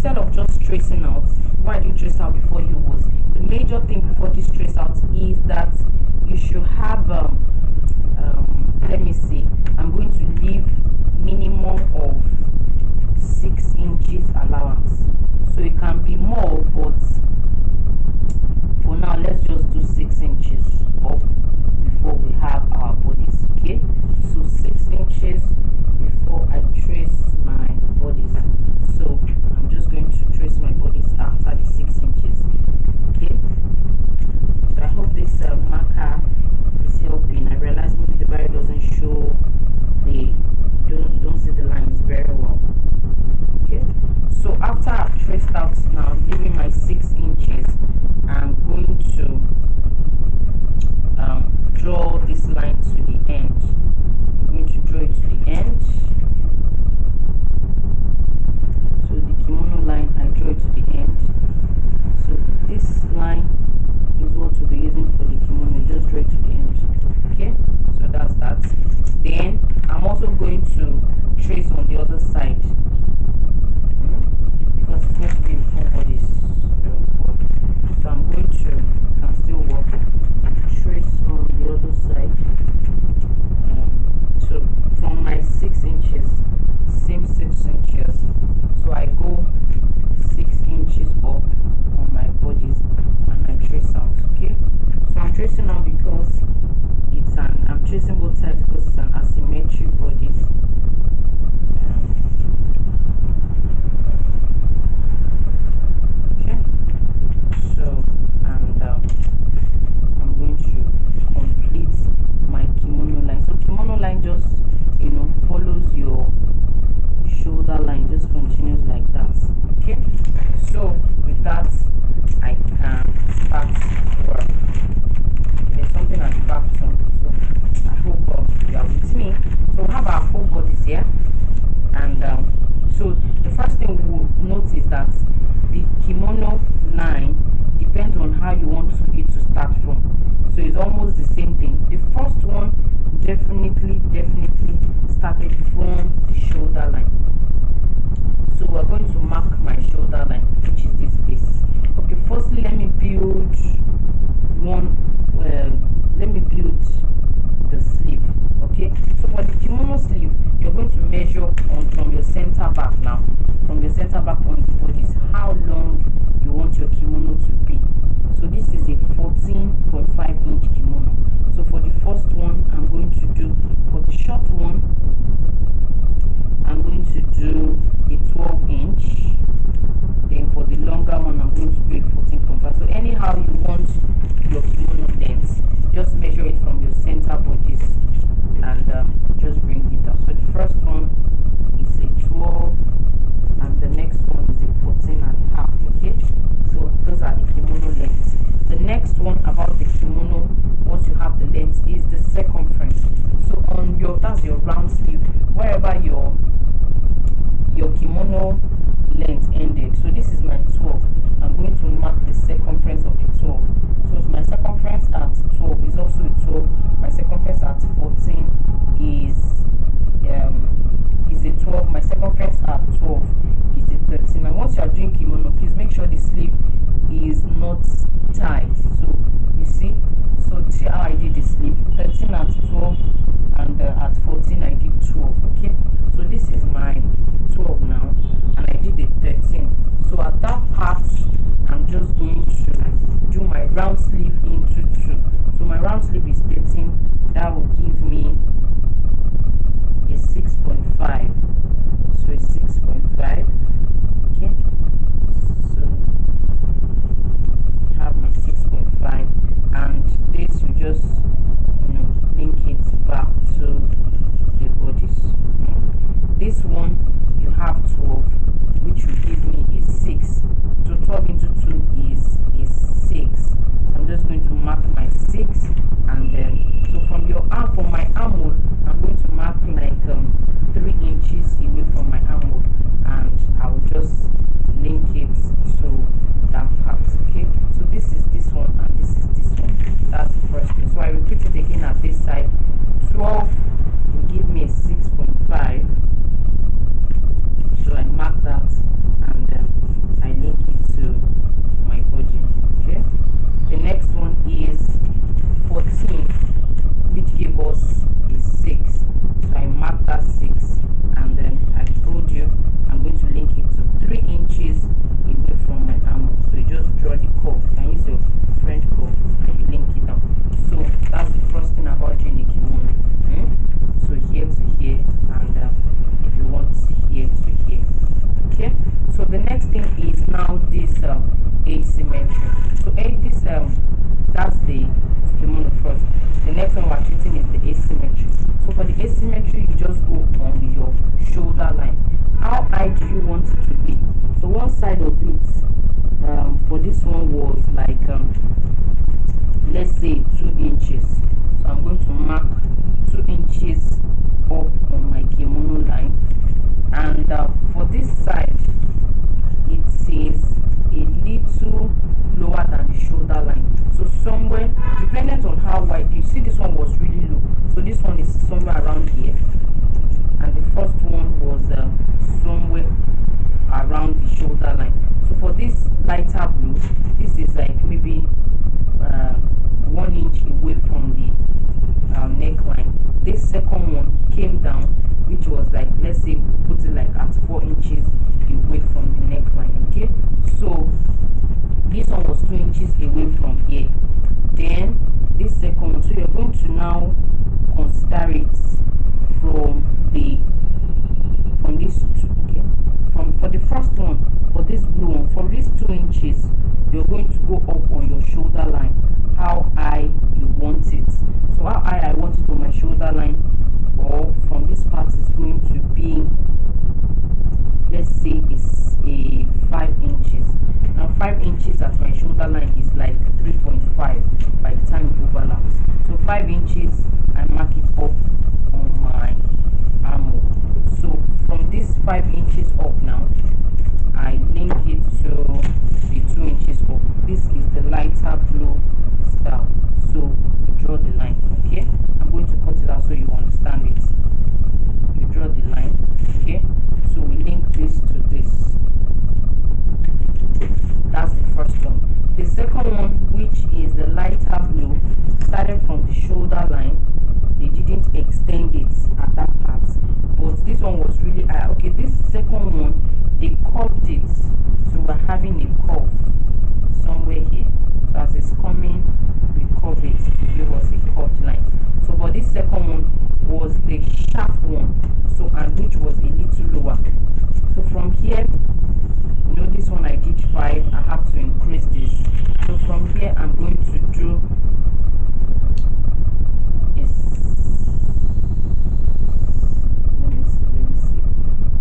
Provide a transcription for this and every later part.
instead of just tracing out, why I didn't trace out before you was the major thing before this trace out is that you should have let me see, I'm going to leave minimum of 6 inches allowance, so it can be more, but for now let's just do 6 inches up before we have our bodies. Okay, so 6 inches before I trace my bodies. So I'm just going to trace my bodies after the 6 inches. Okay, so I hope this marker is helping. I realize maybe the barrier doesn't show the you don't see the lines very well. Okay, so after I've traced out now, giving my 6 inches, I'm going to draw this line to the end. I'm going to draw it to the end. So the kimono line, I draw it to the end. So this line is what we'll be using for the kimono. Just draw it to the end. Okay, so that's that. Then I'm also going to trace on the other side, because it's going to be full bodies. So I'm going to can still work, trace on the other side. So from my 6 inches, same 6 inches, so I go 6 inches up on my bodies and I trace out. Okay, so I'm tracing out because it's I'm tracing both sides because it's an asymmetry bodies. Okay, so and I'm going to complete my kimono line. So kimono line just follows your shoulder line, just continues like that. Okay, so with that I can start work. There's something at the back too, so I hope you are with me. So we have our full bodies here, and so the first thing we'll note is that the kimono line depends on how you want it to start from. So it's almost the same thing. The first one definitely started from the shoulder line. So we're going to mark my shoulder line, which is this piece. Okay, firstly let me build the sleeve. Okay, so for the kimono sleeve, you're going to measure from your center back now, from your center back on the bodies, how long you want your kimono to be. So this is a 14.5 inch kimono. So for the first one, I'm going to do, for the short one, I'm going to do a 12 inch. Then for the longer one, I'm going to do a 14.5. So anyhow you want your kimono length, just measure it from your center bodies and just bring it up. So the first one is a 12 and the next one is a 14.5. Okay, so those are the kimono lengths. The next one about the kimono, once you have the length, is the circumference. So on your, that's your round sleeve, wherever your kimono length ended. So this is my 12. I'm going to mark the circumference of the 12. So my circumference at 12 is also a 12. My circumference at 14 is a 12. My circumference at 12 is a 13. And once you are doing kimono, please make sure the sleeve is not tight. So you see, so see how I did the sleeve, 13 at 12 and at 14 I did 12. Okay, so this is my 12 now and I did the 13. So at that part I'm just going to do my round sleeve into 2. So my round sleeve is 13. That will give me a 6.5. So it's 6.5. Okay, so have my 6.5, and this you just link it back to the bodies. This one you have 12, which will give me a 6. So 12 into 2 is 6. So I'm just going to mark my 6, and then so from your arm, for my armhole, I'm going to mark like 3 inches away from my armhole, and I will just link it to that part. Okay, so this is this one and this is this one. That's the first thing. So I repeat it again at this side. 12 will give me a 6.5. So I mark that and then which was like, let's say put it like at 4 inches away from the neckline. Okay, so this one was 2 inches away from here. Then this second one, so you're going to now consider it from this two. Okay, for the first one, for this blue one, from these 2 inches, you're going to go up on your shoulder line how high you want it. So how high I want it on my shoulder line, or from this part, is going to be, let's say it's a 5 inches. Now 5 inches at my shoulder line is like 3.5 by the time it overlaps. So 5 inches, I mark it up on my armhole. So from this 5 inches up now, I link it to the 2 inches up. This is the lighter blue style. So draw the line. Okay, I'm going to cut it out so you understand it. You draw the line. Okay, so we link this to this. That's the first one. The second one, which is the lighter blue, started from the shoulder line. They didn't extend it at that part, but this one was really high. Okay, this second one, they curved it, so we're having a curve somewhere here. So as it's coming, we curve it to give us a curved line. So but this second one was the sharp one, so, and which was a little lower. So from here, you know, this one I did 5, I have to increase this. So from here, I'm going to do is, let me see.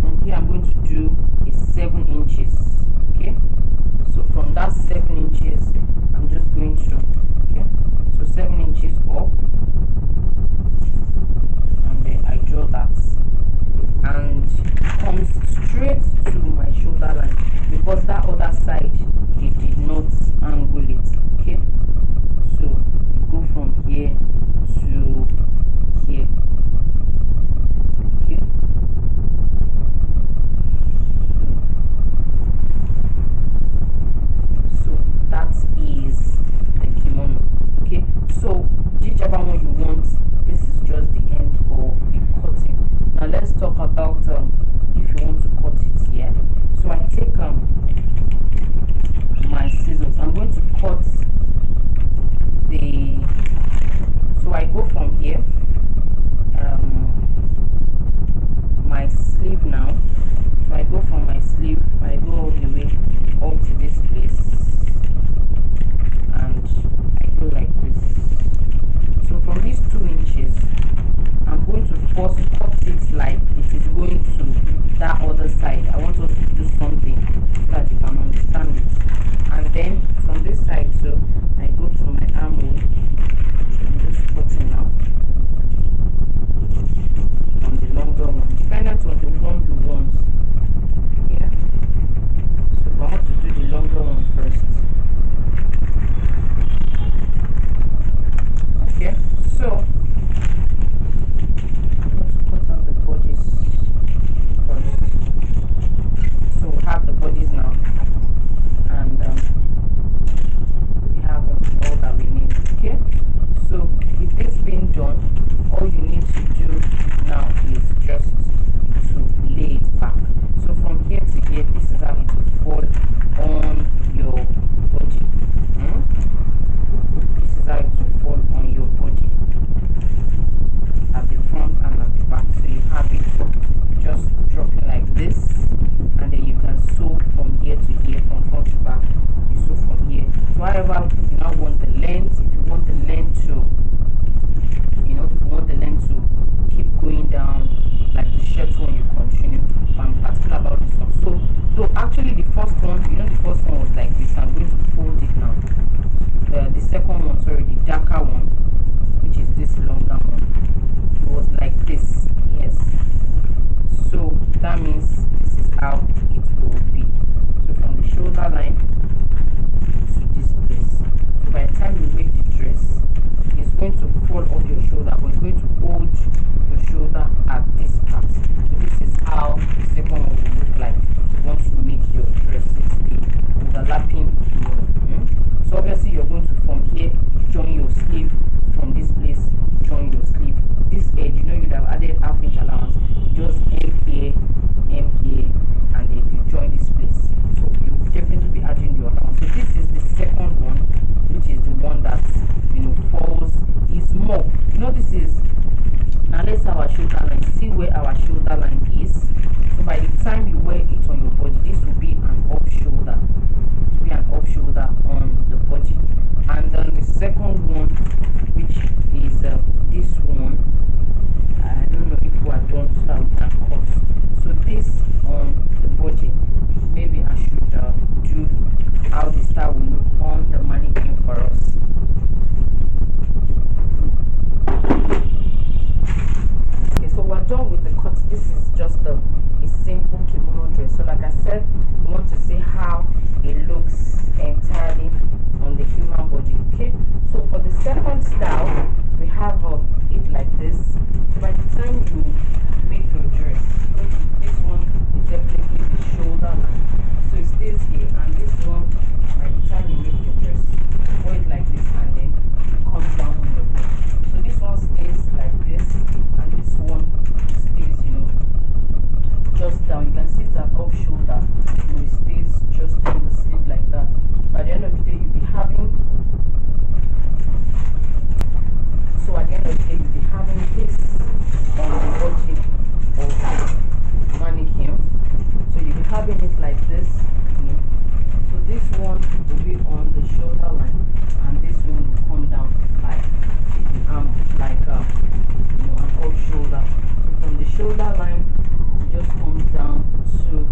From here, I'm going to do is 7 inches. Okay, so from that 7 inches, I'm just going to, okay, so 7 inches up, and then I draw that, and it comes straight to my shoulder line, because that other side, it did not angle it. Okay, so go from here to here. Okay, so that is the kimono. Okay, so whichever one you want, this is just the end of the cutting. Now let's talk about if you want to cut it here. So I take my scissors. I'm going to cut the, so I go from here, my sleeve now. So I go from my sleeve, I go all the way up to this place, and I go like this. So from these 2 inches, I'm going to first cut it like it is going to that other side. I want us to do something so that you can understand it. And then from this side, so I go to my armhole. I'm just cutting now on the longer one, depending on the one you want. Yeah. So I want to do the longer one first. Okay. So let's cut out the bodies first. So we have the bodies now, and we have all that we need. Okay, so with this being done, all you need to do now is just to lay it back. So from here to here, this is how it will fall on your body. This is how it will fall on your body at the front and at the back. So you have it just dropping like this, and then you can sew from here to here, from front to back. You sew from here. So however you now want the length, if you want the length to, you know, if you want the length to keep going down like the shirt one, you continue. I'm particular about this one. So actually the first one, you know, the first one was like this. I'm going to fold it now. The second one, sorry, the darker one, which is this longer one, it was like this. Yes. So that means this is how it will be. So from the shoulder line to this place. So by the time you make the dress, it's going to fall off your shoulder, but it's going to hold your shoulder at this part. So this is how the second one will look like once you make your dress. It's the overlapping. So obviously you're going to from here join your sleeve just hem here, and then you join this place. So you definitely be adding your round. So this is the second one, which is the one that falls is more. This is, now let's have our shoulder line. See where our shoulder line is. So by the time you wear it on your body, this will be an off shoulder. It will be an off shoulder on the body. And then the second one, which is this one, I don't know if we are done so that we can cut. So this on the body, maybe I should do how the style will look on the mannequin for us. Okay, so we're done with the cut. This is just a simple kimono dress. So like I said, we want to see how it looks entirely on the human body. Okay, so for the second style, we have it like this. So by the time you make your dress, this one is definitely the shoulder line, so it stays here, and this one, by the time you make your dress, wear it like this, and then it comes down on your body. So this one stays like this, and this one stays, just down. You can see it's an off shoulder, it stays just on the sleeve like that. So at the end of the day, you'll be having this on the body of the mannequin. So you'll be having it like this. So this one will be on the shoulder line, and this one will come down like an off shoulder. So from the shoulder line, it just comes down to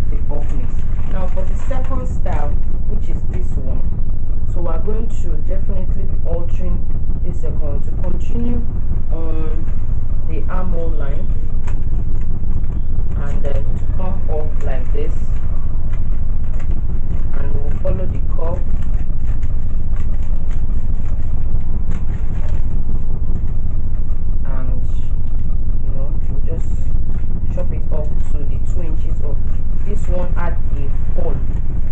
the offness. Now for the second style, which is this one, so we're going to definitely be altering this second to continue on the armhole line, and then to come up like this, and we'll follow the curve, and we'll just chop it up to the 2 inches up. This one had a fall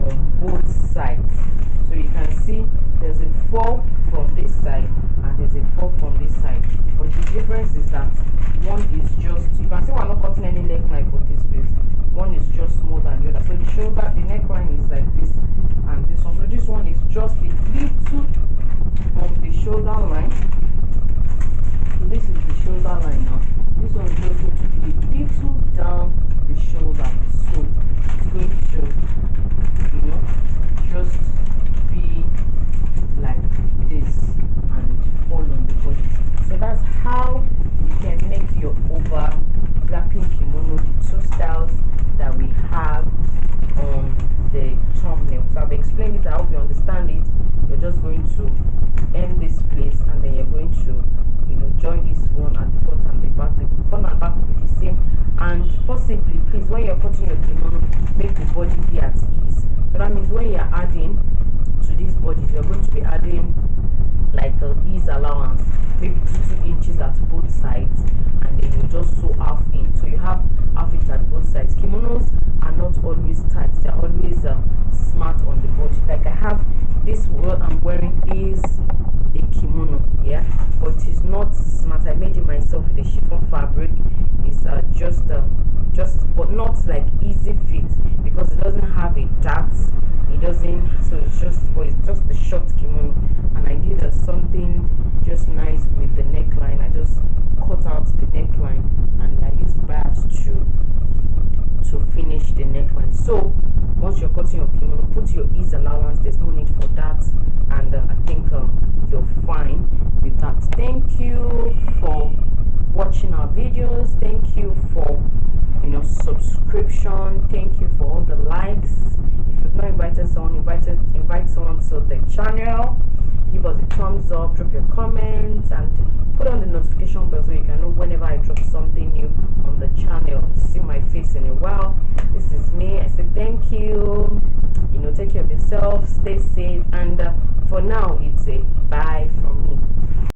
on both sides, so you can see there's a fall from this side and there's a fall from this side, but the difference is that one is just, you can see we're not cutting any neckline for this piece. One is just more than the other. So the shoulder, the neckline is like this, and this one, so this one is just a little of the shoulder line. So this is the shoulder line now. This one is just going to be a little down the shoulder, so it's going to just be like this and fall on the body. So that's how you can make your overlapping kimono, the two styles that we have on the thumbnail. So I've explained it, I hope you understand it. You're just going to end this place, and then you're going to join this one at the front and the back. The front and back will be the same, and possibly, please, when you're cutting your kimono, make the body be at ease. So that means when you're adding to these bodies, you're going to be adding like an ease allowance, maybe 2 inches at both sides, and then you just sew half in, so you have half inch at both sides. Kimonos are not always tight, they're always smart on the body. Like I have this, what I'm wearing is a kimono, yeah, but it's not smart. I made it myself with the chiffon fabric. It's just but not like easy fit, because it doesn't have a dart, it doesn't, so it's just the short kimono, and I did something just nice with the neckline. I just cut out the neckline, and I used bias to finish the neckline. So once you're cutting your kimono, put your ease allowance, there's no need for that, and I think you're fine with that. Thank you for watching our videos. Thank you for subscription. Thank you for all the likes. If you've not invited someone, invite someone to the channel. Give us a thumbs up, drop your comments, and put on the notification bell so you can know whenever I drop something new on the channel. See my face in a while. This is me. I say thank you. Take care of yourself, stay safe, and for now it's a bye from me.